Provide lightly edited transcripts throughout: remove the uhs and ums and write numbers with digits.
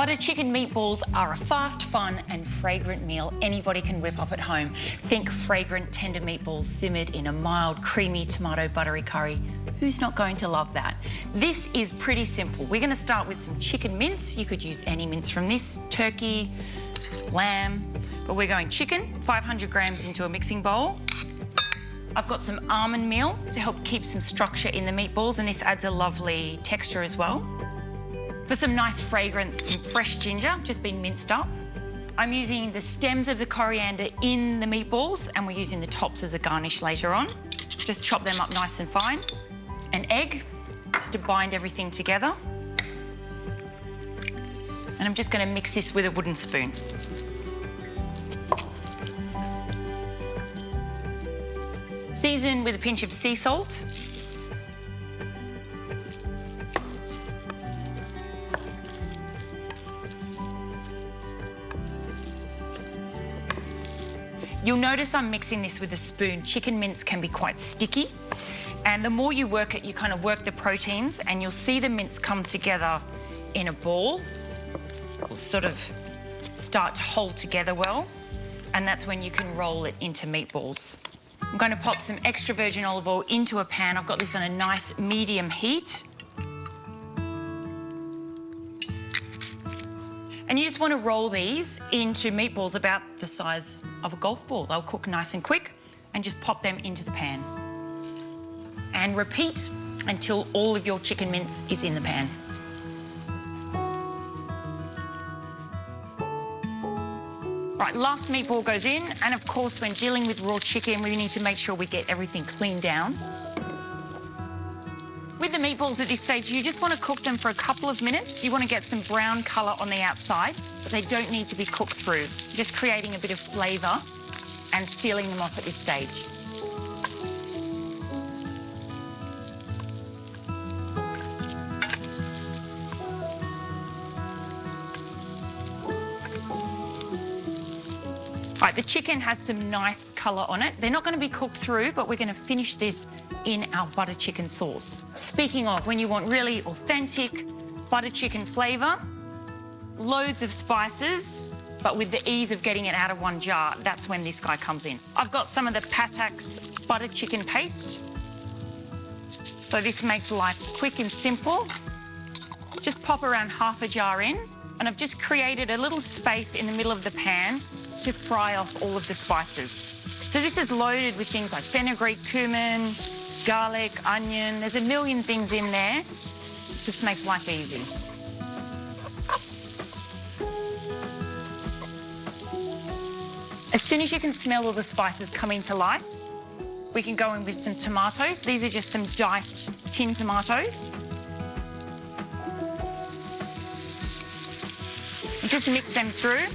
Butter chicken meatballs are a fast, fun and fragrant meal anybody can whip up at home. Think fragrant, tender meatballs simmered in a mild, creamy, tomato buttery curry. Who's not going to love that? This is pretty simple. We're going to start with some chicken mince. You could use any mince from this, turkey, lamb, but we're going chicken, 500 grams into a mixing bowl. I've got some almond meal to help keep some structure in the meatballs, and this adds a lovely texture as well. For some nice fragrance, some fresh ginger, just been minced up. I'm using the stems of the coriander in the meatballs, and we're using the tops as a garnish later on. Just chop them up nice and fine. An egg, just to bind everything together. And I'm just going to mix this with a wooden spoon. Season with a pinch of sea salt. You'll notice I'm mixing this with a spoon. Chicken mince can be quite sticky, and the more you work it, you kind of work the proteins, and you'll see the mince come together in a ball. It will sort of start to hold together well, and that's when you can roll it into meatballs. I'm going to pop some extra virgin olive oil into a pan. I've got this on a nice medium heat. And you just want to roll these into meatballs about the size of a golf ball. They'll cook nice and quick, and just pop them into the pan. And repeat until all of your chicken mince is in the pan. Right, last meatball goes in, and of course when dealing with raw chicken, we need to make sure we get everything cleaned down. With the meatballs at this stage, you just want to cook them for a couple of minutes. You want to get some brown colour on the outside, but they don't need to be cooked through. Just creating a bit of flavour and sealing them off at this stage. Right, the chicken has some nice colour on it. They're not going to be cooked through, but we're going to finish this in our butter chicken sauce. Speaking of, when you want really authentic butter chicken flavour, loads of spices, but with the ease of getting it out of one jar, that's when this guy comes in. I've got some of the Patak's butter chicken paste. So this makes life quick and simple. Just pop around half a jar in, and I've just created a little space in the middle of the pan to fry off all of the spices. So this is loaded with things like fenugreek, cumin, garlic, onion. There's a million things in there. It just makes life easy. As soon as you can smell all the spices coming to life, we can go in with some tomatoes. These are just some diced tin tomatoes. And just mix them through.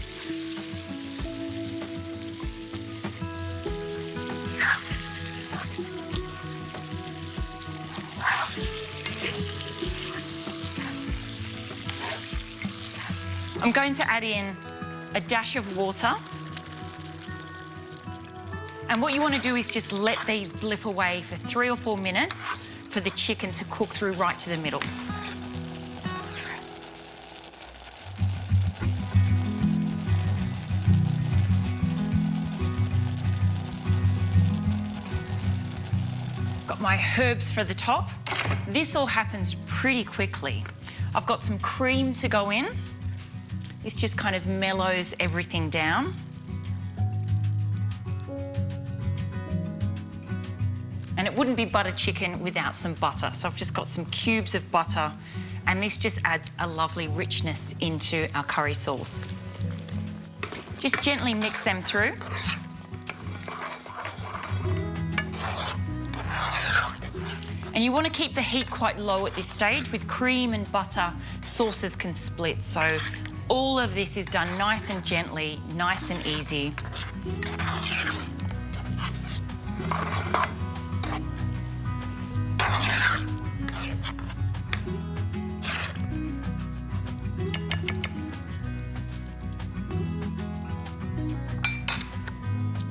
I'm going to add in a dash of water. And what you want to do is just let these blip away for 3 or 4 minutes for the chicken to cook through right to the middle. Got my herbs for the top. This all happens pretty quickly. I've got some cream to go in. This just kind of mellows everything down. And it wouldn't be butter chicken without some butter. So I've just got some cubes of butter, and this just adds a lovely richness into our curry sauce. Just gently mix them through. And you want to keep the heat quite low at this stage. With cream and butter, sauces can split. So all of this is done nice and gently, nice and easy.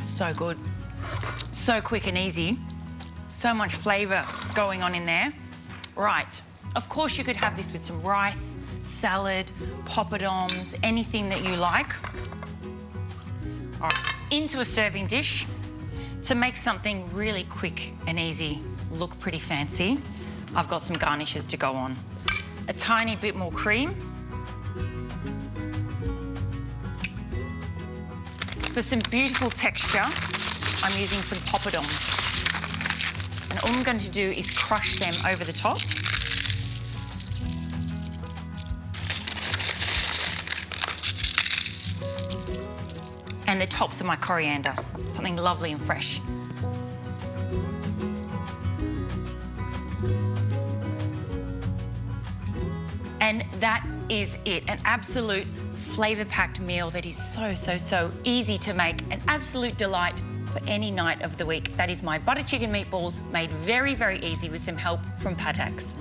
So good. So quick and easy. So much flavour going on in there. Right, Of course, you could have this with some rice, salad, poppadoms, anything that you like. All right, into a serving dish. To make something really quick and easy look pretty fancy, I've got some garnishes to go on. A tiny bit more cream. For some beautiful texture, I'm using some poppadoms. And all I'm going to do is crush them over the top. And the tops of my coriander, something lovely and fresh. And that is it, an absolute flavour-packed meal that is so easy to make, an absolute delight for any night of the week. That is my butter chicken meatballs, made very, very easy with some help from Patak's.